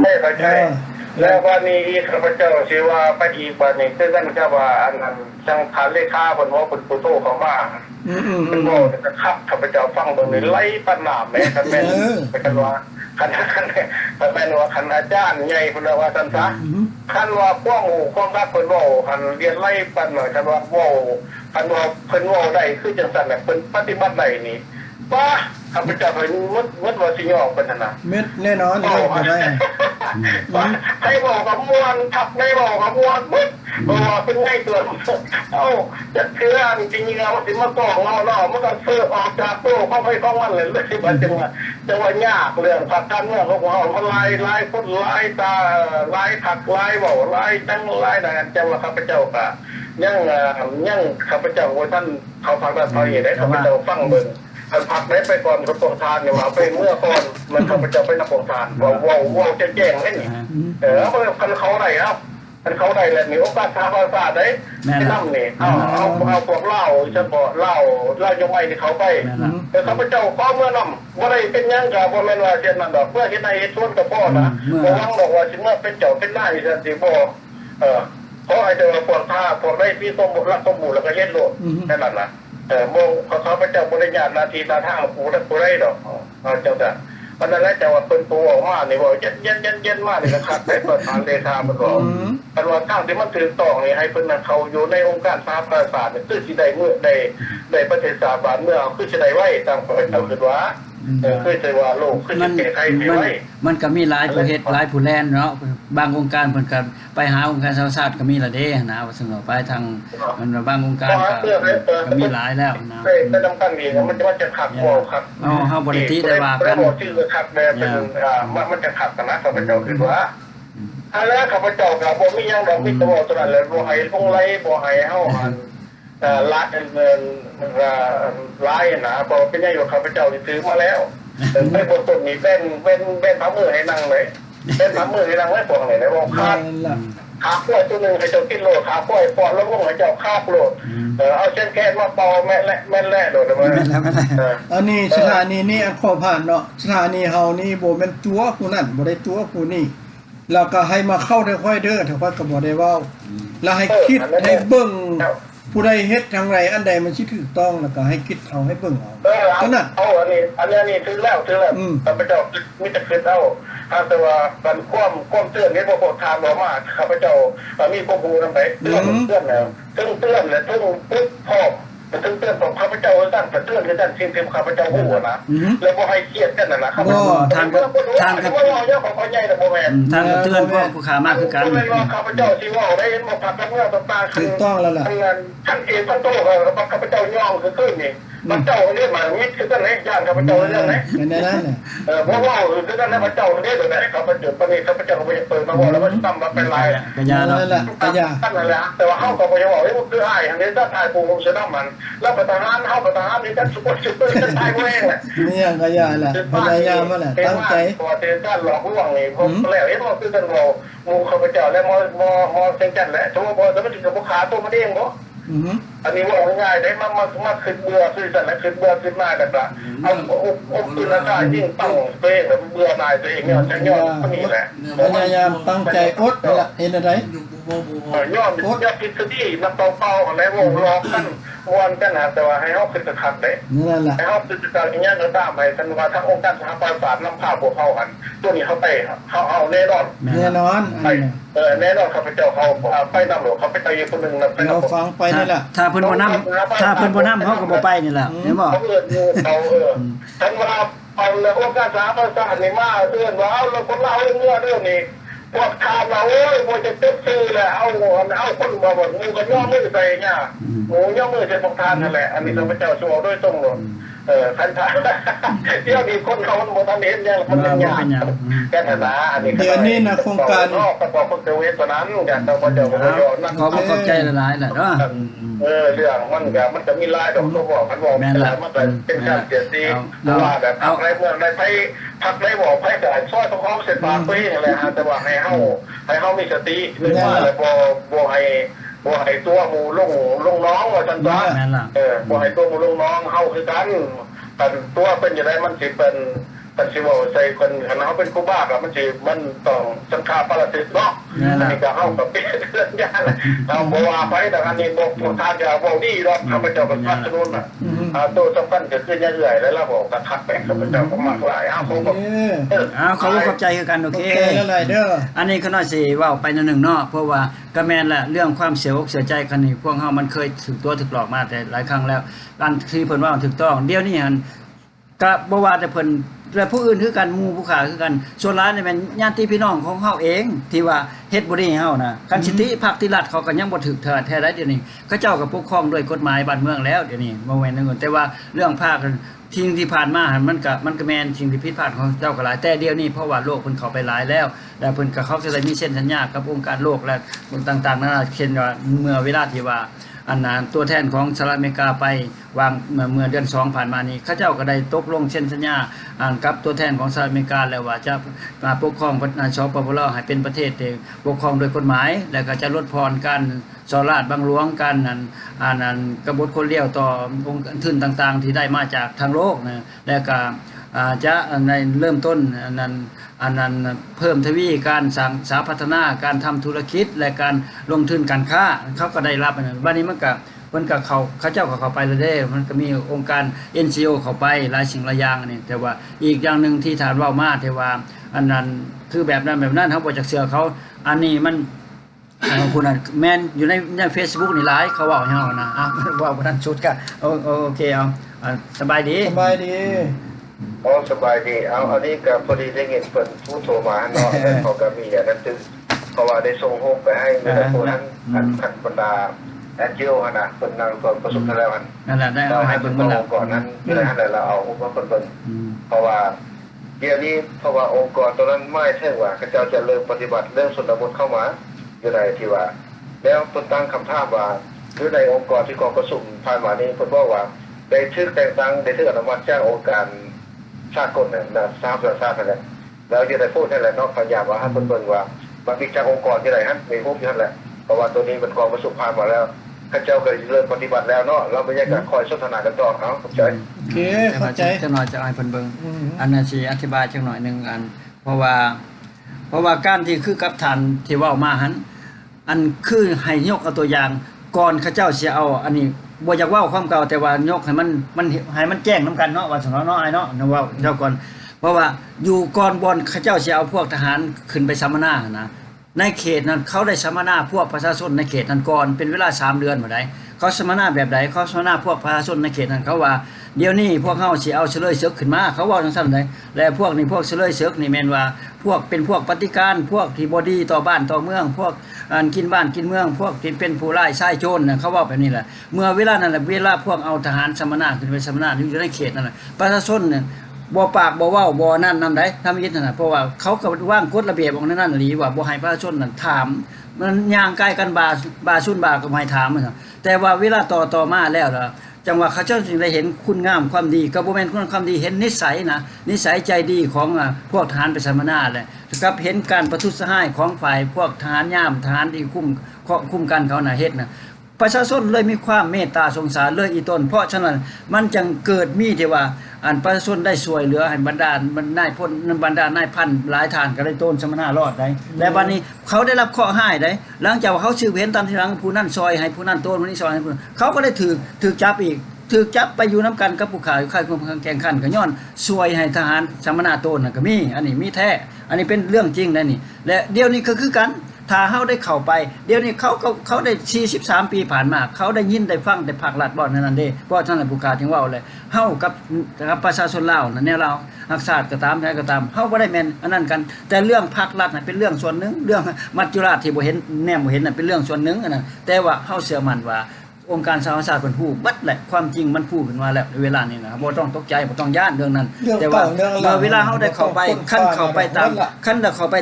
ไม่เข้าใจแล้ววันนี้ข้าพเจ้าชื่อว่าปฏิบัตินี่คือท่านก็ว่าอันนั้นจังฐานเลขาบนว่าเป็นปุโตเขามาเป็นโมจะขับข้าพเจ้าฟังตรงนี้ไล่ปัญหาแม่กันแม่เป็นกันว่าคันแม่ว่าคันอาจารย์ใหญ่คนว่าสันซะคันว่าพวกหมู่ความรักคนว่าคันเรียนไล่ปัญหาคันว่าว่าคันว่าเพิ่นว่าได้คือจังสันเนี่ยเป็นปฏิบัติได้นี่ป้าข้าพเจ้าเพิ่นมดว่าสิยอมเป็นนะเม็ดแน่นอนเลยก็ได้ให้บอกกับมวลทับไม่บอกกับมวลปึ๊บบอกเป็นไงตัวเอ้าจะเชื่อจริงๆเราสิมาต้องเราเมื่อกันเสือออกจากตู้เข้าไปเข้ามันเลยมันจังหวะยากเรื่องผักกันเมื่อเขาบอกมันลายคนลายตาลายผักลายบอกลายจังลายดังนั้นจังว่าข้าพเจ้ากะยังข้าพเจ้าว่าท่านเขาฟังได้พอเห็นได้ข้าพเจ้าฟังเบิ่งผักได้ไปก่อนกับปองทานเนี่ยว่าไปเมื่อก่อนมันข้าพเจ้าไปนักปองทานว่าจะแจ้งให้นี่คันเขาได้ครับคันเขาได้เลยมีโอกาสทางภาษาได้ที่นั่งนี่เอาพวกเล่าเฉพาะเล่ายงไว้ที่เขาไปแต่ข้าพเจ้าก็เมื่อนำว่าได้เป็นยังกับบนเมนว่าเช่นนั้นดอกเพื่อที่ในชวนกับพ่อนะบอกว่าบอกว่าชิเมื่อเป็นเจ้าเป็นนายสันติโบเพราะไอ้เจ้าพวกท่าพวกได้ที่สมบูรณ์รักสมบูรณ์แล้วก็เย็นโลดแค่นั้นนะโมงเขาพระเจ้าบริญาณนาทีนาท่าปูและปูไรดอกเจ้าแต่วันนั้นแล้วจะว่าเป็นตัวออกมาเนี่ยบอกเย็นมากเลยนะครับไปเปิดทางเลขามันบอกเป็นว่าข้างที่มันถือต่อนี่ให้เพิ่นเขาอยู่ในองค์การสหประชาชาติคือสิได้เมื่อได้ประเทศสาบานเมื่อคือสิได้ไว้ตามข้อตามคือว่าคือจะว่าโลกคือจะแก้ไขไว้มันก็มีหลายผู้เฮ็ดหลายผู้แลนเนาะบางองค์การเพิ่นก็ไปหาองค์การสหประชาชาติก็มีละเด้นะว่าซั่นไปทางมันบางองค์การก็มีหลายแล้วนะแต่สำคัญนี่มันจะขัดบ่ครับเฮาบ่ได้ติได้ว่ากันบ่ชื่อขัดแบบเป็นมันจะขัดกันนะข้าพเจ้าคือว่าแล้วข้าพเจ้าก็บ่มีหยังดอกมีแต่ว่าตอนนั้นแหละบ่ให้ลงไล่บ่ให้เฮาละลายนะบอกเป็นยังอยู่ข้าพเจ้าที่ซื้อมาแล้วไม่บนต้นนี้เป็นพับมือให้นั่งเลยเป็นพับมือให้นั่งไว้พวกไหนนะบอกขากล้วยตัวหนึ่งให้เจ้ากินโลขาล้วยปอดแล้วพวกให้เจ้าข้าวโลดเอาเส้นแค่มาปอแม่แร่โลดเลยอันนี้สถานีนี่ขอผ่านเนาะสถานีเฮานี่บ่แม่นตัวผู้นั้นบ่ได้ตัวผู้นี่แล้วก็ให้มาเข้าได้ค่อยเด้อถ้าค่อยก็บ่ได้เว้าแล้วให้คิดให้เบิ่งผู้ใดเฮ็ดทางไรอันใดมันสิถูกต้องแล้วก็ให้คิดเอาให้เบิ่งเอาก็นั่นเอาอันนี้ถือแล้วข้าพเจ้ามีแต่คิดเอาแต่ว่ามันความเตือนนี่บ่พอทานบ่มาข้าพเจ้ามีข้อมูลนำไปเตือนแล้วเตือนแล้วปึ๊บพร้อมถึงเตือนของข้าพเจ้าตั้งแต่เตือนคือตั้งสิ่งที่ข้าพเจ้าหูนะแล้วบ่ให้เครียดกันนะข้าพเจ้าทางว่าเจ้าของพ่อใหญ่แต่บ่แม่นทางเตือนพวกผู้ค้ามากคือกันข้าพเจ้าสิว่าได้บ่พักกันเมื่อต่างๆถูกต้องแล้วล่ะท่านเองท่านโตข้าพเจ้าย่องคือขึ้นนี่มันเจ้าเนี่ยมามิตรคือกันไหนย่านข้าพเจ้าเรื่องไหนนั่นแหละเพราะว่าคือกันนะพระเจ้าเนี่ยตัวไหนข้าพเจ้าประเดี๋ยวข้าพเจ้าไปเปิดมาบอกแล้วมันตั้มมาเป็นลายกัญญาเนาะกัญญาตั้งนั่นแหละแต่ว่าเข้ากับพระเจ้าบอกว่าคือไอ้ทางนี้ถ้าทายปูคงจะต้องมันแล้วประธานเข้าประธานนี่ท่านสุภาพสุภาพท่านทายเองแหละนี่กัญญาแหละพยายามมาแหละตั้งใจพอเจอท่านหลอกลวงนี่ผมแล้วเห็นว่าคือกันเรามูข้าพเจ้าและมอเซนจันแหละทั่วพอจะไม่ถึงกับขาตัวมันเองบ่อันนี้ว่าง่ายได้มาขึ้นเบื่อขึ้นสันและขึ้นเบื่อขึ้นมาแบบละเอาอบขึ้นแล้วก็ยิ่งตั้งตัวเองแบบเบื่อนายตัวเองเนี่ยจะย้อนคนนี้แหละพยายามตั้งใจอดนั่นแหละเห็นอะไรย้อนพิษดีน้ำเป่าอะไรวงล้อกันวนกันนะแต่ว่าให้เขาขึ้นจะขัดเลยให้เขาขึ้นจะอย่างเงี้ยก็ตามไปทันว่าทั้งองค์การสหประชาชาติน้ำผ้าพวกเขาหันตัวนี้เขาไปเขาเอาแน่นอนไปแน่นอนเขาไปเจ้าเขาไปนำหลวงเขาไปตีคนหนึ่งนะเราฟังไปนี่แหละถ้าเพิ่นบ่นำเขาก็บ่ไปนี่แหละเห็นบ่เขาทั้งว่าเอาแล้วองค์การสหประชาชาตินี่มาว่าเอาเราคนเราเรื่องนี้พวกทานเราโอ้ยพวกจะตึ๊บซื้อแหละเอาคนมาบอกงูก็ย่อมือใส่เนี่ยงูย่อมือใส่พวกทานนั่นแหละอันนี้เราพระเจ้าชัวร์ด้วยตรงหลวงท่านเที่ยวมีคนเขาโมทันเห็นยังมันยังยากแค่ฐานะอันนี้เดี๋ยวนี้นะโครงการประกอบพวกเวทนั้นอย่างเราพระเจ้านั่นขอบใจหลายๆแหละเนาะเรื่องมันจะมีลายดอกตัวบอกมันบอกมันเป็นการเสียดีว่าแบบเอาอะไรเมื่อไรไปพักไรบอกไปแต่ช่วยต้องเขาเสร็จปากไปอะไรฮะแต่ว่าให้เขามีสตินึกว่าอะไรบ่ให้ตัวมูลงน้องว่าจันทร์บ่ให้ตัวมูลงน้องเข้าคือกันตัวเป็นอย่างไรมันสิเป็น ปัจจุบันใส่คนคณะเป็นครูบากับมันต้องสังฆาปรสิตเนาะนี่ก็เข้ากับเป็นเรื่องยากเราบอกว่าไปแต่อันนี้บอกผู้ทานจะบอกดีหรอกข้าพเจ้าก็สนับสนุนตัวสำคัญจะขึ้นเรื่อยๆแล้วเราบอกกระทักแปะข้าพเจ้าก็มากหลายเขาก็ขอบคุณใจคือกันโอเคอันนี้ก็น่าสิว่าไปหนึ่งเนาะเพราะว่าก็แม่นแหละเรื่องความเสียอกเสียใจกันนี่พวกเฮามันเคยถูกตัวถูกหลอกมาแต่หลายครั้งแล้วอันที่เพิ่นว่าถูกต้องเดี๋ยวนี้หั่นก็บ่ว่าแต่เพิ่นและผู้อื่นคือกันหมู่ผู้ขาคือกันส่วนหลายนี่แม่นญาติพี่น้องของเฮาเองที่ว่าเฮ็ดบ่ดีให้เฮานะคันสิทธิภาคที่รัฐเขาก็ยังบ่ถูกแท้ได้เดี๋ยวนี้เขาเจ้าก็ปกครองด้วยกฎหมายบ้านเมืองแล้วเดี๋ยวนี้บ่แม่นนั่นแต่ว่าเรื่องภาคที่ผ่านมามันก็แม่นสิ่งที่ผิดพลาดของเจ้าก็หลายแต่เดี๋ยวนี้เพราะว่าโลกเพิ่นเข้าไปหลายแล้วแล้วเพิ่นก็เขาจะได้มีเส้นสัญญากับองค์การโลกและต่างๆนานาเช่นว่าเมื่อเวลาที่ว่าอันนั้นตัวแทนของสหรัฐอเมริกาไปวางเมื่อเดือน2ผ่านมานี้เขาเจ้าก็ได้ตกลงเซ็นสัญญากับตัวแทนของสหรัฐอเมริกาแล้วว่าจะปกครองชปปลให้เป็นประเทศที่ปกครองโดยกฎหมายแล้วก็จะลดพรการสอราชบังหลวงกันนั้นกบฏคนเลี้ยวต่อองค์ทุนต่างๆที่ได้มาจากทางโลกนะแล้วก็จะในเริ่มต้นอันนั้นเพิ่มทวีการสาพัฒนาการทำธุรกิจและการลงทุนการค้าเขาก็ได้รับวันนี้มันก็เขาเจ้าก็เข้าไปเลยเด้มันก็มีองค์การ NGO เข้าไปหลายสิ่งหลายอย่างนี่แต่ว่าอีกอย่างนึงที่ฐานเว้ามาแต่ว่าอันนั้นคือแบบนั้นเฮาบ่จักเชื่อเขาอันนี้มันคุณน่ะแม่นอยู่ใน Facebook นี่หลายเขาเว้าให้เฮานะเว้าบ่ทันสุดก็โอเคเอาสบายดีสบายดีอันนี้ก็พอดีได้เงินเพิ่นผู้โทรมาเนาะแล้วเขาก็มีอย่างนั้นตึงเพราะว่าได้ส่งโฮมไปให้ผู้นั้นท่านบรรดาNGO นะเพิ่นนำความประสบแล้วนั่นแหละได้เอาให้เบิ่งมันก่อนนั้นได้ให้เราเอาว่าเพิ่นเพราะว่าเดี๋ยวนี้เพราะว่าองค์กรตัวนั้นไม่ใช่ว่าเขาเจ้าเริ่มปฏิบัติเริ่มสนบทเข้ามาอยู่ในที่ว่าแล้วเพิ่นตั้งคำถามว่าคือในองค์กรที่กองประชุมผ่านมานี้เพิ่นบอกว่าได้ชื่อแต่งตั้งได้ชื่ออนุมัติจากองค์การชาติคนน่ะทราบนั่นแหละแล้วจะได้พูดนั่นแหละเนาะพยายามว่าให้เพิ่นว่ามันมีจากองค์กรที่ไหนฮะมีรูปอยู่นั่นแหละเพราะว่าตัวนี้เป็นกองประชุมผ่านมาแล้วข้าเจ้าก็เริ่มปฏิบัติแล้วเนาะเราไม่ใช่การคอยสนทนากันต่อเข้าใจโอเคเข้าใจจังหน่อยจะให้เพิ่นเบิ่งอันนั้นสิอธิบายจังหน่อยนึงเพราะว่าการที่คือกับท่านที่เว้ามาหั่นอันคือให้ยกเอาตัวอย่างก่อนข้าเจ้าสิเอาอันนี้บ่อยากเว้าความเก่าแต่ว่ายกให้มันให้มันแจ้งนํกันเนาะว่าซั่นเนาะไอ้เนาะเว้าเจ้าก่อนเพราะว่าอยู่ก่อนบ่อนข้าเจ้าสิเอาพวกทหารขึ้นไปสัมมนานะในเขตนั้นเขาได้สัมมนาพวกประชาชนในเขตนั้นก่อนเป็นเวลา3เดือนบ่ได้เขาสัมมนาแบบใดเขาสัมมนาพวกประชาชนในเขตนั้นเขาว่าเดี๋ยวนี้พวกเฮาสิเอาเฉลยศึกขึ้นมาเขาเว้าจังซั่นได้และพวกนี้พวกเฉลยศึกนี่แม่นว่าพวกเป็นพวกปฏิการพวกที่บ่ดีต่อบ้านต่อเมืองพวกกินบ้านกินเมืองพวกที่เป็นผู้ร้ายชายโจรน่ะเขาเว้าแบบนี้แหละเมื่อเวลานั้นแหละเวลาพวกเอาทหารสัมมนาขึ้นไปสัมมนาอยู่ในเขตนั่นน่ะประชาชนเนี่ยบ่ปากบ่เว้าบ่นั่นนำได้ทำอีกนั่นน่ะเพราะว่าเขาก็วางกฎระเบียบของนั่นหลีว่าบ่ให้ประชาชนนั้นถามมันย่างใกล้กันบาชุนบาก็ไม่ถามมันแต่ว่าเวลาต่อมาแล้วล่ะจังว่าเขาเจ้าจึงได้เห็นคุณงามความดีก็บ่แม่นคุณความดีเห็นนิสัยนะนิสัยใจดีของพวกทหารไปสัมมนาแหละกับเห็นการประทุษร้ายของฝ่ายพวกทหารยามทหารที่คุมกันเขาน่ะเฮ็ดน่ะประชาชนเลยมีความเมตตาสงสารเลยอีต้นเพราะฉะนั้นมันจึงเกิดมีที่ว่าอันประชาชนได้ช่วยเหลือให้บรรดานายพลบรรดานายพันหลายท่านก็ได้ต้นสมณารอดได้และบัดนี้เขาได้รับข้อห้ายได้หลังจากว่าเขาสืบเห็นตามที่หลังผู้นั้นซอยให้ผู้นั้นต้นผู้นี้ซอยให้ผู้นั้นเขาก็ได้ถูกจับอีกถูกจับไปอยู่นํกันกับผู้ข่าอยู่ค่ายคุมแข่งขันก็ย้อนช่วยให้ทหารสมณะต้นน่ะก็มีอันนี้มีแท้อันนี้เป็นเรื่องจริงนะนี่และเดี๋ยวนี้ก็คือกันถ้าเฮาได้เข้าไปเดี๋ยวนี้เขาได้43ปีผ่านมาเขาได้ยินได้ฟังได้ภาครัฐบ่นั่นเด้เพราะท่านผู้ข่าถึงเว้าเลยเฮากับประชาชนลาวนั่นแนวเรารักษาก็ตามใดก็ตามเฮาบ่ได้แม่นอันนั้นกันแต่เรื่องภาครัฐน่ะเป็นเรื่องส่วนหนึงเรื่องมัจจุราชที่บ่เห็นแนมบ่เห็นน่ะเป็นเรื่องส่วนหนึงอันนั้นแต่ว่าเฮาเชื่อมั่นว่าองค์การสหประชาชาติเพิ่นฮู้บัดแหละความจริงมันพูดขึ้นมาแล้วเวลานี้นะบ่ต้องตกใจบ่ต้องย้านเรื่องนั้นแต่ว่าเมื่อเวลาเฮาได้เข้าไปคันเข้าไป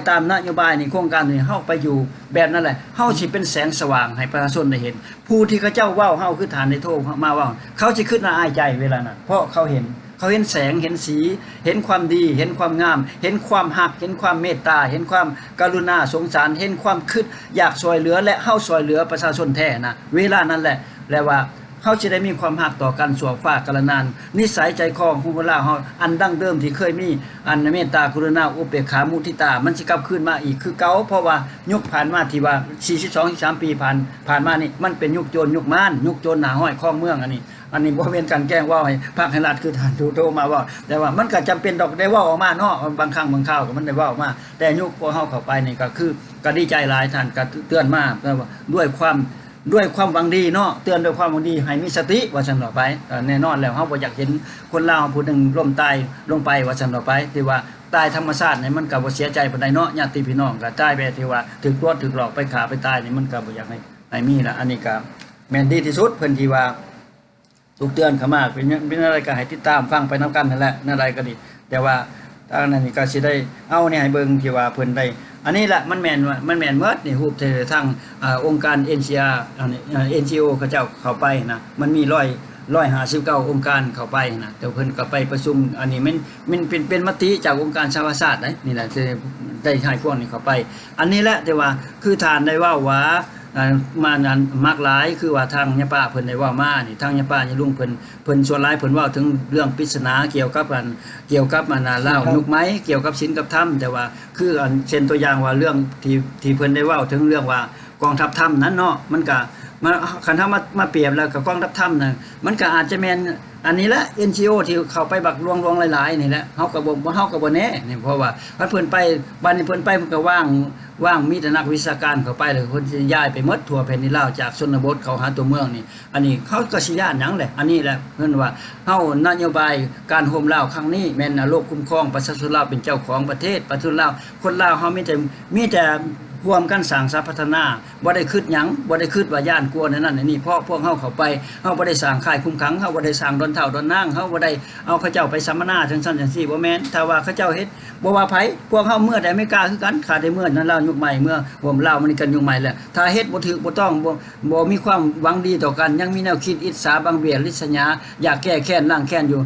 ตามนโยบายนี่โครงการนี่เฮาไปอยู่แบบนั้นแหละเฮาสิเป็นแสงสว่างให้ประชาชนได้เห็นผู้ที่เขาเจ้าเว้าเฮาคือฐานในโทรมาเว้าเขาสิขึ้นอายใจเวลานั้นเพราะเขาเห็นแสงเห็นสีเห็นความดีเห็นความงามเห็นความฮักเห็นความเมตตาเห็นความกรุณาสงสารเห็นความคิดอยากช่วยเหลือและเฮาช่วยเหลือประชาชนแท้นะเวลานั้นแหละแล้วว่า เฮาสิได้มีความฮักต่อกันชั่วฟ้ากาลนานนิสัยใจคอของคนลาวเฮาอันดั้งเดิมที่เคยมีอันเมตตากรุณาอุเบกขามุทิตามันสิกลับคืนมาอีกคือเก่าเพราะว่ายุคผ่านมาที่ว่า42-43ปีผ่านมานี่มันเป็นยุคโจรยุคม่านยุคโจรหน้าห้อยครองเมืองอันนี้บ่แม่นการแกล้งเว้าให้ภาคให้รัฐคือท่านโทรมาว่าแต่ว่ามันก็จำเป็นดอกได้เว้าออกมาเนาะบางครั้งบางคราวก็มันได้เว้าออกมาแต่ยุคพวกเฮาเข้าไปนี่ก็คือก็ดีใจหลายท่านก็เตือนมาว่าด้วยความหวังดีเนาะเตือนด้วยความหวังดีให้มีสติว่าซั่นต่อไปแน่นอนแล้วเฮาบ่อยากเห็นคนลาวผู้หนึงล้มตายลงไปว่าซั่นต่อไปที่ว่าตายธรรมชาตินี่มันก็บ่เสียใจปานใดเนาะญาติพี่น้องก็ตายแบบที่ว่าถูกตัวถูกหลอกไปฆ่าไปตายนี่มันก็บ่อยากให้มีละอันนี้ก็แม่นดีที่สุดเพิ่นที่ว่าทุกเตือนเข้ามาเป็นอะไรก็ให้ติดตามฟังไปนํกันนั่นแหละนั่นอะไรก็ดีแต่ว่าทางนั้นนี่ก็สิได้เอานี่ให้เบิ่งที่ว่าเพิ่นได้อันนี้แหละมันแม่นหมดนี่รูปทางองค์การ NCR NGO เขาเจ้าเข้าไปนะมันมี159องค์การเข้าไปนะแต่เพิ่นก็ไปประชุมอันนี้มันเป็นมติจากองค์การสหประชาชาตินี่แหละได้ให้พวกนี้เข้าไปอันนี้แหละแต่ว่าคือทานได้ว่ามานั้นมักหลายคือว่าทางยะป้าเพิ่นได้ว่ามานี่ทางยะป้ายะลุงเพิ่นส่วนหลายเพิ่นเว้าถึงเรื่องปริศนาเกี่ยวกับลาวยุคไหมเกี่ยวกับศีลกับธรรมแต่ว่าคืออันเช่นตัวอย่างว่าเรื่องที่เพิ่นได้เว้าถึงเรื่องว่ากองทัพธรรมนั้นเนาะมันก็คันเฮามาเปรียบแล้วกับกองทัพธรรมน่ะมันก็อาจจะแม่นอันนี้ละ NGO ที่เข้าไปบักลวงหลายๆนี่แหละเฮาก็บ่แน่นี่เพราะว่าเพิ่นไปบัดนี้เพิ่นไปมันก็ว่างมีแต่นักวิชาการเข้าไปเลยเพิ่นสิย้ายไปหมดทั่วแผ่นดินลาวจากชนบทเข้าหาตัวเมืองนี่อันนี้เขาก็สิย้านหยังแหละอันนี้แหละเพิ่นว่าเฮานโยบายการโฮมลาวครั้งนี้แม่นโลกคุ้มครองประชาชนลาวเป็นเจ้าของประเทศประชาชนลาวคนลาวเฮามีแต่ร่วมกันสร้างสรรค์พัฒนาบ่ได้คิดหยังบ่ได้คิดว่าย่านกลัวนั่นนี่เพราะพวกเฮาเข้าไปเฮาบ่ได้สร้างค่ายคุมขังเฮาบ่ได้สร้างดอนเฒ่าดอนนางเฮาบ่ได้เอาเขาเจ้าไปสัมมนาจังซั่นจังซี่บ่แม่นถ้าว่าเขาเจ้าเฮ็ดบ่ว่าไผพวกเฮาเมื่อใดไม่กล้าคือกันขาดได้เมื่อนั้นลาวยุคใหม่เมื่อรวมลาวมันกันยุคใหม่แหละถ้าเฮ็ดบ่ถูกบ่ต้องบ่มีความหวังดีต่อกันยังมีแนวคิดอิจฉาบังเบียดริษยาอยากแก้แค้นล้างแค้นอยู่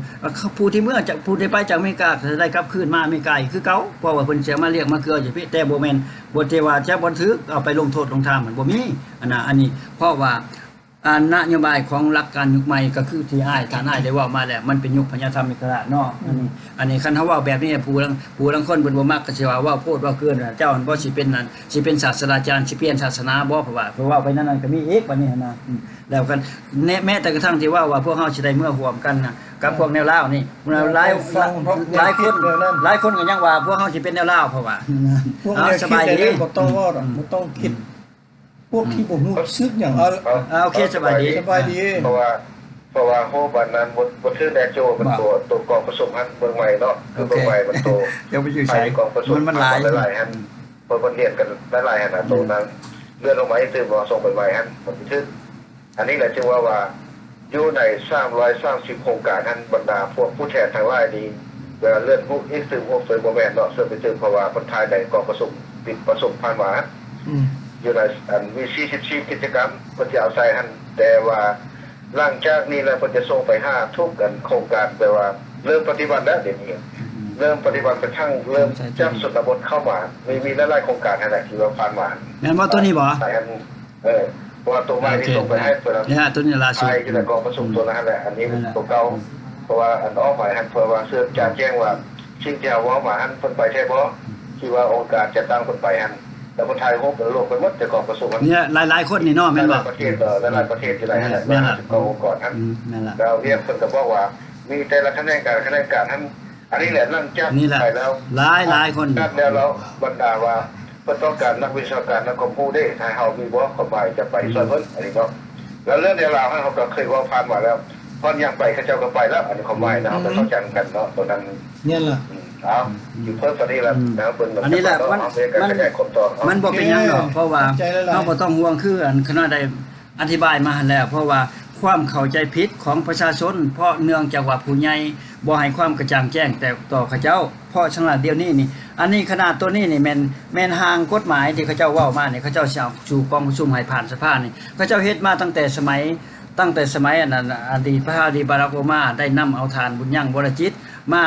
ผู้ที่เมื่อจากผู้ที่ไปจากอเมริกาจะได้กลับคืนมาอเมริกาคือเก่าเพราะว่าเพิ่นสิมาเรียกมาเกลืออยู่พี่แต่บ่แม่นบ่เทว่าจะบ่ถือเอาไปลงโทษลงทางมันบ่มีอันนี้เพราะว่านโยบายของหลักการยุคใหม่ก็คือที่ท่านได้ว่ามาแล้วมันเป็นยุคพญาธรรมิกราชเนาะอันนี้คันเฮาเว้าแบบนี้ผู้ลังคนเพิ่นบ่มักก็สิว่าโพดว่าเกินเจ้าบ่สิเป็นนั่นสิเป็นศาสตราจารย์สิเปลี่ยนศาสนาบ่เพราะว่าไปนั้นก็มีอีกบัดนี้นะแล้วกันแม้แต่กระทั่งที่ว่าพวกเฮาสิได้เมื่อร่วมกันนะกับพวกแนวลาวนี่หลายคนก็ยังว่าพวกเฮาสิเป็นแนวลาวเพราะว่าพวกสบายดีบ่ต้องเว้าดอกบ่ต้องคิดพวกที่บ่ฮู้ซึกหยังโอเคสบายดีเพราะว่าโฮบันนั้นบ่ชื่อแดโจมันตัวกองผสมฮันเมืองใหม่เนาะคือเมืองใหม่มันโตเดี๋ยวไปอยู่ใช้กองผสมมันหลายฮันเพิ่นเรียนกันหลายฮันน่ะตัวนั้นเลื่อนลงมาให้ตื่นบ่ส่งไปไว้ฮันมันชื่ออันนี้แหละชื่อว่าอยู่ใน330โครงการฮันบรรดาพวกผู้แทนทั้งหลายนี้เวลาเลื่อนพวกอีกซึ่งพวกเฟยบ่แม่นเนาะซึ่งไปถึงเพราะว่าคนไทยได้กองผสมติดผสมผ่านมาอยู่ในมี44กิจกรรมเพิ่นจะเอาใส่หั่นแต่ว่าหลังจากนี้แล้วเพิ่นจะส่งไป5ทุกกันโครงการแปลว่าเริ่มปฏิบัติแล้วเดี๋ยวนี้เริ่มปฏิบัติเป็นทั้งเริ่มจากชนบทเข้ามามีหลายๆโครงการนั่นแหละที่ว่าผ่านมาแม่นบ่ตัวนี้บ่ใช่หั่นว่าตัวใหม่ที่ส่งไปให้เพิ่นเนี่ยตัวนี้ล่าสุดใช่ที่กองผสมตัวนั้นแหละอันนี้ตัวเก่าเพราะว่าอันออกหมายหั่นเพิ่นว่าเสื้อจะแจ้งว่าสิ่งที่เอาว่ามาหั่นเพิ่นไปใช่บ่ที่ว่าองค์การจะตั้งเพิ่นไปหั่นแต่คนไทยโฮปโลกไปหมดจะกองกระทรวงเนี่ยหลายคนนี่เนาะแม่นบ่ประเทศหลายประเทศที่ไหนนั่นแหละแม่นล่ะก็องค์กรนั้นเราเรียกเพิ่นก็บอกว่ามีแต่ละคะแนนการนั้นอันนี้แหละนั่งจับไปแล้วหลายคนนับแล้วบรรดาว่าเพิ่นต้องการนักวิชาการนักความรู้ได้ถ้าเฮามีบ่เข้าไปจะไปช่วยเพิ่นอันนี้ก็แล้วเรื่องเดียวเราให้เขาก็เคยว่าผ่านมาแล้วพอยังไปเขาเจ้าก็ไปแล้วอันนี้เขาไม่นะเขาเข้าใจกันเนาะตรงนั้นเนี่ยล่ะอยู่เพิ่มตอนนี้แล้วนะเพิ่นอันนี้แหละมันบ่เป็นหยังหรอกเพราะว่าเฮาบ่ต้องห่วงคืออันคณะได้อธิบายมาแล้วเพราะว่าความเข้าใจผิดของประชาชนเพราะเนื่องจากว่าผู้ใหญ่บ่ให้ความกระจ่างแจ้งแต่ต่อเขาเจ้าเพราะฉะนั้นเดี๋ยวนี้นี่อันนี้ขนาดตัวนี้นี่แม่นห่างกฎหมายที่เขาเจ้าเว้ามานี่เขาเจ้าสิเอาสู่กองประชุมให้ผ่านสภานี่เขาเจ้าเฮ็ดมาตั้งแต่สมัยอันนั้นอดีตพระบารักโอบามาได้นำเอาทานบุญยังวรจิตมา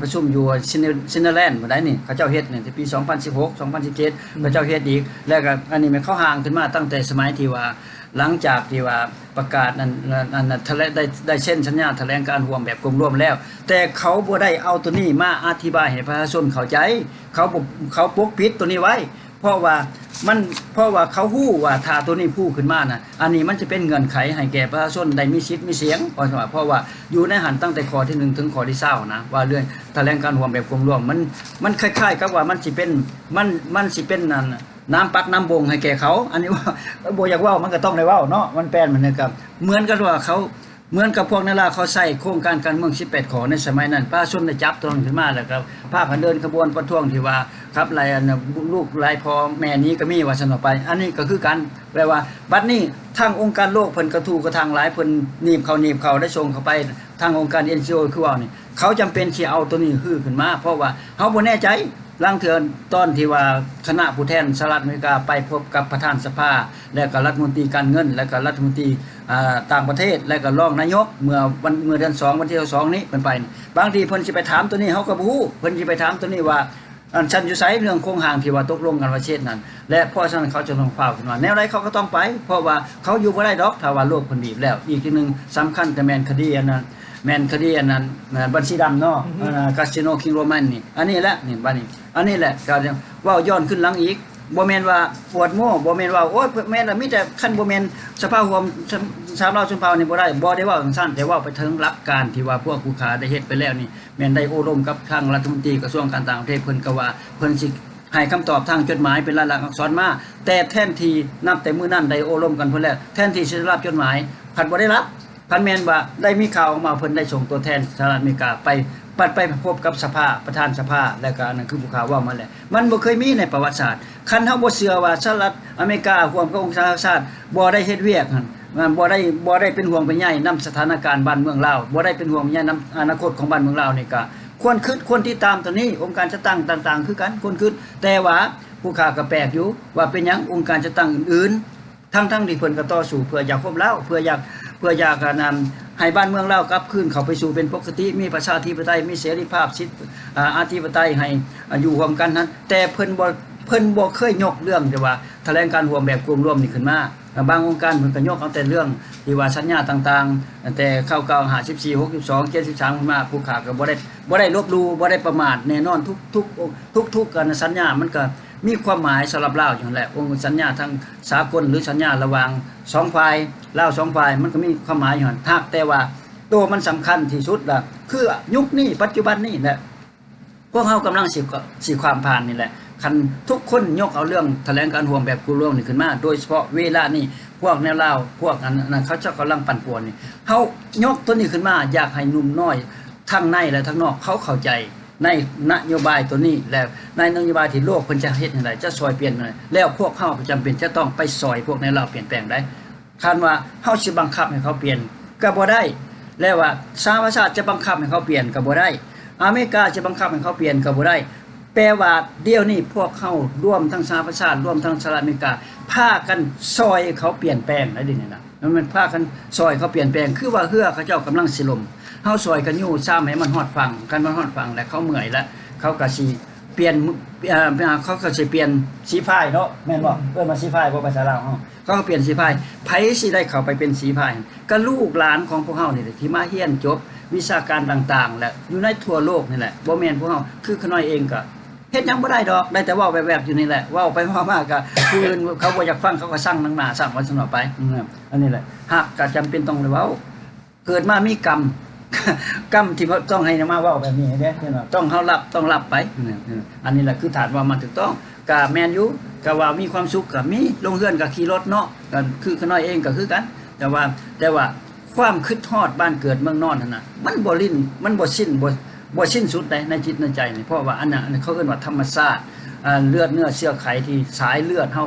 ประชุมอยู่ซินเนอร์แลนด์บ่ได้นี่เขาเจ้าเฮ็ดนี่ที่ปี2016 2017เขาเจ้าเฮ็ดอีกแล้วก็อันนี้มันเข้าห่างขึ้นมาตั้งแต่สมัยที่ว่า หลังจากที่ว่าประกาศนั้นแถลงได้เช่นสัญญาแถลงการร่วมแบบกลุ่มร่วมแล้วแต่เขาบ่ได้เอาตัวนี้มาอธิบายให้ประชาชนเข้าใจเขาปกปิดตัวนี้ไว้เพราะว่าเขาฮู้ว่าถ้าตัวนี้พูดขึ้นมาน่ะอันนี้มันจะเป็นเงื่อนไขให้แก่ประชาชนได้มีสิทธิ์มีเสียงเพราะว่าอยู่ในหันตั้งแต่ข้อที่1ถึงข้อที่20นะว่าเรื่องแถลงการร่วมแบบกลุ่มร่วมมันคล้ายๆกับว่ามันสิเป็นนั่นน้ำปักน้ำบงให้แก่เขาอันนี้ว่าบ่อยากเว้ามันก็ต้องได้เว้าเนาะมันแปลนมันนะครับเหมือนกับว่าเขาเหมือนกับพวกนั้นล่ะเขาใส่โครงการการเมือง18ข้อในสมัยนั้นประชาชนได้จับตัวนั้นขึ้นมาแล้วก็พากันเดินขบวนประท้วงที่ว่าครับหลายอันลูกหลายพ่อแม่นี้ก็มีว่าซั่นออกไปอันนี้ก็คือกันแปลว่าบัดนี้ทางองค์การโลกเพิ่นกระทู้กระทางหลายเพิ่นหนีบเขาได้ส่งเข้าไปทางองค์การ NGO คือว่านี่เขาจำเป็นสิเอาตัวนี้ฮื้อขึ้นมาเพราะว่าเฮาบ่แน่ใจลางเทื่อตอนที่ว่าคณะผู้แทนสหรัฐอเมริกาไปพบกับประธานสภาและก็รัฐมนตรีการเงินและก็รัฐมนตรีต่างประเทศและก็รองนายกเมื่อเดือน2วันที่2นี้เพิ่นไปบางทีเพิ่นสิไปถามตัวนี้เฮาก็บ่ฮู้เพิ่นสิไปถามตัวนี้ว่าฉันอยู่ไสเรื่องโครงห่างที่ว่าตกลงกันว่าเช่นนั้นและเพราะฉะนั้นเขาจะต้องฟ้าวขึ้นมาแนวใดเขาก็ต้องไปเพราะว่าเขาอยู่บ่ได้ดอกถ้าว่าโลกเพิ่นบีบแล้วอีกทีนึงสำคัญแต่แม่นคดีอันนั้นบัญชีดำเนาะคาสิโนคิงโรมันนี่อันนี้แหละนี่บัดนี้อันนี้แหละก็ว่าย้อนขึ้นหลังอีกบ่แม่นว่าปวดโม่บ่แม่นว่าโอ๊ยแม่นมีแต่คันบ่แม่นสภาห่วมชาวลาวชนเผ่านี่บ่ได้เว้าจังซั่นแต่ว่าไปถึงหลักการที่ว่าพวกผู้ค้าได้เฮ็ดไปแล้วนี่แม่นได้อบรมกับทางรัฐมนตรีกระทรวงการต่างประเทศเพิ่นก็ว่าเพิ่นสิให้คำตอบทางจดหมายเป็นลายลักษณ์อักษรมาแต่แทนที่นับแต่มื้อนั้นได้อบรมกันเพิ่นแล้วแทนที่สิได้รับจดหมายพันบ่ได้รับพันแม่นว่าได้มีข่าวออกมาเพิ่นได้ส่งตัวแทนสหรัฐอเมริกาไปพบกับสภาประธานสภาแล้วก็นั่นคือผู้ข่าวว่ามาแล้วมันบ่เคยมีในประวัติศาสตร์คันเฮาบ่เชื่อว่าสหรัฐอเมริการ่วมกับองค์การสหประชาชาติบ่ได้เฮ็ดเวียกหั่นมันบ่ได้เป็นห่วงเป็นใยนำสถานการณ์บ้านเมืองลาวบ่ได้เป็นห่วงเป็นใยนำอนาคตของบ้านเมืองลาวนี่ก็ควรที่ตามตัวนี้องค์การจะตั้งต่างๆคือกันควรคิดแต่ว่าผู้ข่าวก็แปลกอยู่ว่าเป็นหยังองค์การจะตั้งอื่นๆทั้งที่เพิ่นก็ต่อสู้เพื่ออยากควบลาวเพื่ออยากการให้บ้านเมืองลาวกลับคืนเข้าไปสู่เป็นปกติมีประชาธิปไตยมีเสรีภาพสิทธิอธิปไตยให้อยู่ร่วมกันนั้นแต่เพิ่นบ่เคยยกเรื่องที่ว่าแถลงการร่วมแบบกลุ่มร่วมนี่ขึ้นมาบางองค์การเพิ่นก็ยกเอาแต่เรื่องที่ว่าสัญญาต่างๆแต่เข้า54 62 73ขึ้นมาผู้ข่าวก็บ่ได้ลบลู่บ่ได้ประมาทแน่นอนทุกกันสัญญามันก็มีความหมายสำหรับลาวอย่างแหละองค์สัญญาทั้งสากลหรือสัญญาระหว่าง2ฝ่ายลาว2ฝ่ายมันก็มีความหมายอยู่ฮั่นแต่ว่าตัวมันสำคัญที่สุดล่ะคือยุคนี้ปัจจุบันนี้แหละพวกเฮากำลังสิความผ่านนี่แหละคันทุกคนยกเอาเรื่องแถลงการร่วมแบบกลุ่มร่วมนี่ขึ้นมาโดยเฉพาะเวลานี้พวกแนวลาวพวกนั้นเขาจะกำลังปั่นป่วนนี่เฮายกตัวนี้ขึ้นมาอยากให้หนุ่มน้อยทั้งในและทั้งนอกเขาเข้าใจในนโยบายตัวนี้แล้วในนโยบายที่โลกเพิ่นจะเฮ็ดจังไดจะซอยเปลี่ยนอะไรแล้วพวกเฮาจำเป็นจะต้องไปซอยพวกในลาวเปลี่ยนแปลงได้คันว่าเฮาสิบังคับให้เขาเปลี่ยนก็บ่ได้แล้วว่าสหประชาชาติจะบังคับให้เขาเปลี่ยนก็บ่ได้อเมริกาจะบังคับให้เขาเปลี่ยนก็บ่ได้แปลว่าเดี๋ยวนี้พวกเฮาร่วมทั้งสหประชาชาติร่วมทั้งสหรัฐอเมริกาพากันซอยเขาเปลี่ยนแปลงได้ดินี่นะมันพากันซอยเขาเปลี่ยนแปลงคือว่าเฮือเขาเจ้ากำลังสิล่มเฮาซอยกันอยู่ซ้ำให้มันฮอดฟังกันมันฮอดฟังแล้วเขาเมื่อยแล้วเขาก็สิเปลี่ยนเขาก็สิเปลี่ยนสีพายเนาะแม่นบ่มาสีพายบ่ภาษาลาวเฮาเขาก็เปลี่ยนสีพายไผสิได้เข้าไปเป็นสีพายก็ลูกหลานของพวกเฮานี่แหละที่มาเรียนจบวิชาการต่างๆและอยู่ในทั่วโลกนี่แหละบ่แม่นพวกเฮาคือขน้อยเองก็เฮ็ดหยังบ่ได้ดอกได้แต่เว้าแวบๆอยู่นี่แหละเว้าไปเว้ามาก็ผู้อื่นเขาบ่อยากฟังเขาก็สั่งหน้าสั่งวันสนอไปอันนี้แหละหากก็จำเป็นต้องได้เว้าเกิดมามีกรรมที่ต้องให้มาเว้าแบบนี้เด้ต้องเฮาต้องรับไปอันนี้แหละคือฐานว่ามันถูกต้องก็แม่นอยู่ก็ว่ามีความสุขก็มีลงเรือนก็ขี่รถเนาะก็คือขน้อยเองก็คือกันแต่ว่าความคิดฮอดบ้านเกิดเมืองนอนนั่นน่ะมันบ่ลิ้นมันบ่สิ้นสุดในจิตในใจนี่เพราะว่าอันนั้นเขาเรียกว่าธรรมชาติเลือดเนื้อเชื้อไขที่สายเลือดเฮา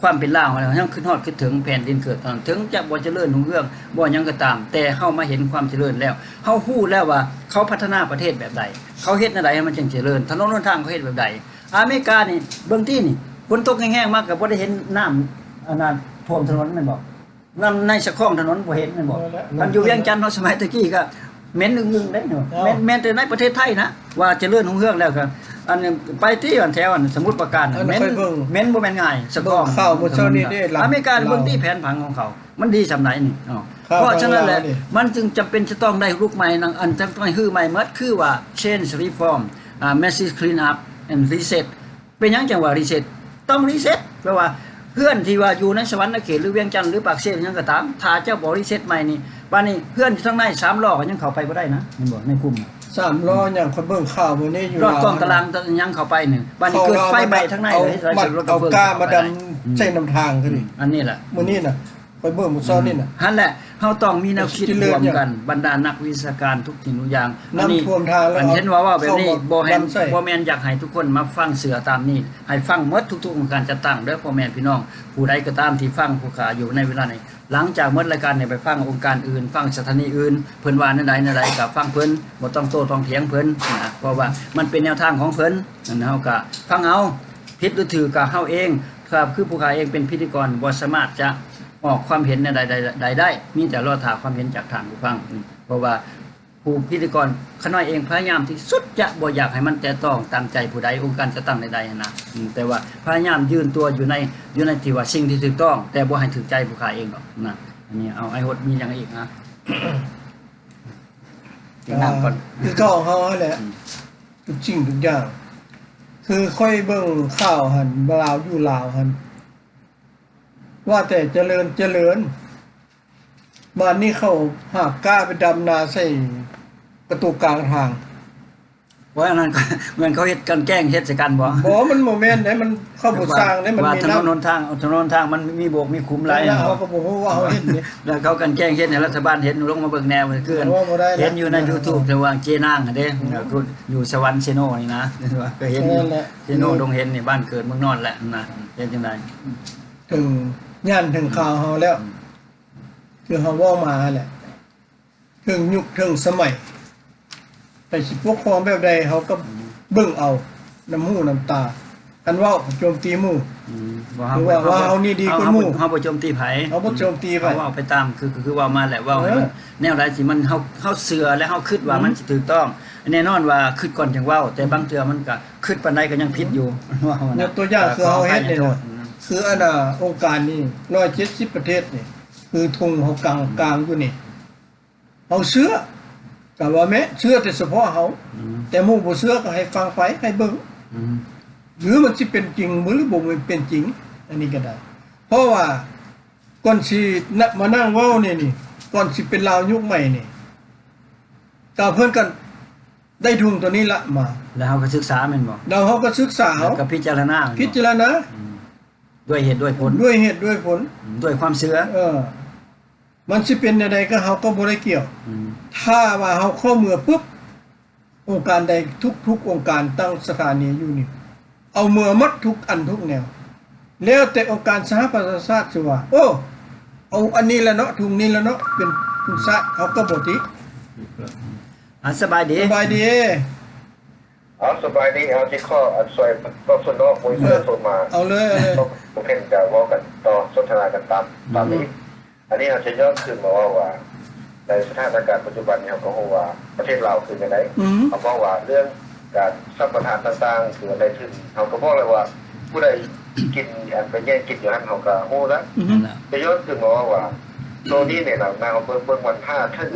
ความเป็นลาวเฮายังคิดฮอดคิดถึงแผ่นดินเกิดตอนถึงจะบ่เจริญรุ่งเรืองบ่หยังก็ตามแต่เฮามาเห็นความเจริญแล้วเฮาฮู้แล้วว่าเขาพัฒนาประเทศแบบใดเขาเฮ็ดแนวใดให้มันจึงเจริญถนนหนทางเขาเฮ็ดแบบใดอเมริกานี่เบิ่งที่นี่ฝนตกแห้งๆมากก็บ่ได้เห็นน้ำอันนั้นท่วมถนนแม่นบ่น้ำในสะคองถนนบ่เห็นแม่นบ่มันอยู่เวียงจันทน์เนาะสมัยตะกี้ก็เหม็นนึงได้เนาะแม่นแต่ในประเทศไทยนะว่าเจริญรุ่งเรืองแล้วก็ อันนี้ไปที่อันแถวอันสมุทรปราการเม้นบ่แม่นง่ายสะกอง ข้าวมื้อเช้านี้ได้ อเมริกาเบิ่งที่แผนผังของเขา มันดีสำไหนนี่เพราะฉะนั้นแหละมันจึงจำเป็นจะต้องได้ลูกใหม่อันต้องฮื้อใหม่หมดคือว่า change reform massive clean up and reset เป็นหยังจังว่า reset ต้อง reset แปลว่าเพื่อนที่ว่าอยู่ในสวรรค์เขตหรือเวียงจันทน์หรือปากเซ่หยังก็ตามถ้าเจ้าบ่ reset ใหม่นี่บัดนี้เพื่อนที่ข้างใน3ล้อก็ยังเข้าไปบ่ได้นะมันบอกในกลุ่ม3ล้อหยังเขาเบิ่งข่าวมื้อนี้อยู่ รอบกองตารางยังเข้าไปนี่บัดนี้เกิดไฟไหม้ทั้งในเลย เอาก้ามาดำใส่น้ำทางคือนี่ อันนี้แหละ มื้อนี้น่ะไปเบิ่งมื้อเช้านี่น่ะนั่นแหละเฮาต้องมีแนวคิดรวมกันบรรดานักวิชาการทุกสิ่งทุกอย่างอันนี้อันเห็นว่าแบบนี้บ่แม่นอยากให้ทุกคนมาฟังเสือตามนี้ให้ฟังหมดทุกๆการจัดตั้งเด้อพ่อแม่พี่น้องผู้ใดก็ตามที่ฟังผู้ขาอยู่ในเวลานี้หลังจากหมดรายการนี่ไปฟังองค์การอื่นฟังสถานีอื่นเพิ่นว่าแนวใดก็ฟังเพิ่นบ่ต้องโต้ต้องเถียงเพิ่นนะเพราะว่ามันเป็นแนวทางของเพิ่นนั่นเฮาก็ฟังเอาผิดหรือถูกก็เฮาเองครับคือผู้ขาเองเป็นพิธีกรบ่สามารถจะออกความเห็นในใดได้มีแต่รอถามความเห็นจากทางผู้ฟังเพราะว่าผู้พิธีกรขน้อยเองพยายามที่สุดจะบ่อยากให้มันแต่ต้องตามใจผู้ใดองค์การจะตั้งใดๆนะแต่ว่าพยายามยืนตัวอยู่ในที่ว่าสิ่งที่ถูกต้องแต่บ่ให้ถูกใจผู้ขายเองหรอกนะอันนี้เอาไอ้หดมีอย่างอีกนะกินน้ำก่อนคือก็เฮาแหละทุกสิ่งทุกอย่างคือค่อยเบิ่งข่าวหั่นลาวอยู่ลาวหั่นว่าแต่เจริญบ้านนี้เขาหากกล้าไปดำนาใส่ประตูกลางทางว่าอันนั้นเหมือนเขาเฮ็ดกันแกล้งเฮ็ดใส่กันบ่มันบ่แม่นได้มันเข้าบ่สร้างได้มันมีถนนทางมันมีโบกมีคุ้มหลายเขาก็บ่ฮู้ว่าเขาเฮ็ดนี่แล้วเขากันแกล้งเฮ็ดให้รัฐบาลเห็นลงมาเบิ่งแนวคือเห็นอยู่ใน YouTube แต่ว่าเจนางเด้อยู่สวรรค์เซโนนี่นะก็เห็นเซโนดงเห็นนี่บ้านเกิดเมืองนอนแหละนะเฮ็ดจังได๋ถึงย่านถึงข่าวเฮาแล้วคือเฮาเว้ามาแหละถึงยุคถึงสมัยแต่สิปกครองแบบใดเฮาก็เบิ่งเอาน้ำหูน้ำตาอันเว้าโจมตีหมู่ว่าเฮานี่ดีกว่าหมู่เฮาบ่โจมตีไผเฮาบ่โจมตีไผเว้าไปตามคือว่ามาแหละว่าแนวใดสิมันเฮาเชื่อและเฮาคิดว่ามันสิถูกต้องแน่นอนว่าคิดก่อนจังเว้าแต่บางเทื่อมันก็คิดปานใดก็ยังผิดอยู่ว่าตัวอย่างคือเฮาเฮ็ดนี่คืออันน่ะองค์การนี่170ประเทศนี่คือธงเฮากลางอยู่นี่เฮาเชื่อก็ว่าแม้เชื่อแต่เฉพาะเฮาแต่หมู่บ่เชื่อก็ให้ฟังไปให้เบิ่งหรือมันสิเป็นจริงหรือบ่เป็นจริงอันนี้ก็ได้เพราะว่าก่อนสิมานั่งเว้านี่ก่อนสิเป็นลาวยุคใหม่นี่ก็เพิ่นกันได้ทุงตัวนี้ละมาแล้วเฮาก็ศึกษาแม่นบ่แล้วเฮาก็ศึกษาก็พิจารณาด้วยเหตุด้วยผลด้วยความเชื่อมันสิเป็นใดก็เฮาก็บ่ได้เกี่ยวถ้าว่าเฮาเข้าเมือปุ๊บองค์การใดทุกองค์การตั้งสถานีอยู่นี่เอาเมือหมดทุกอันทุกแนวแล้วแต่องค์การสหประชาชาติสิว่าโอ้เอาอันนี้ละเนาะทุงนี้ละเนาะเป็นทุกซะเขาก็บ่ติสบายดีสบายดีสบายดีเอาที่ข้อซอยก็สนอกคุยเรื่องโซนมาเอาเลยผมเห็นจะว่ากันต่อสนทนากันตามนี้อันนี้เราจะย้อนขึ้นมาว่าในสถานการณ์ปัจจุบันเนี่ยเขาบอกว่าประเทศเราคือยังไงเขาบอกว่าเรื่องการสัมปทานต่างๆคืออะไรขึ้นเขาก็บอกเลยว่าผู้ใดกินไปแย่งกินอยู่นั่นเขาก็โอ้แล้วจะย้อนขึ้นมาว่าตัวนี้เนี่ยเราเบิ่งวันผ้าท่าน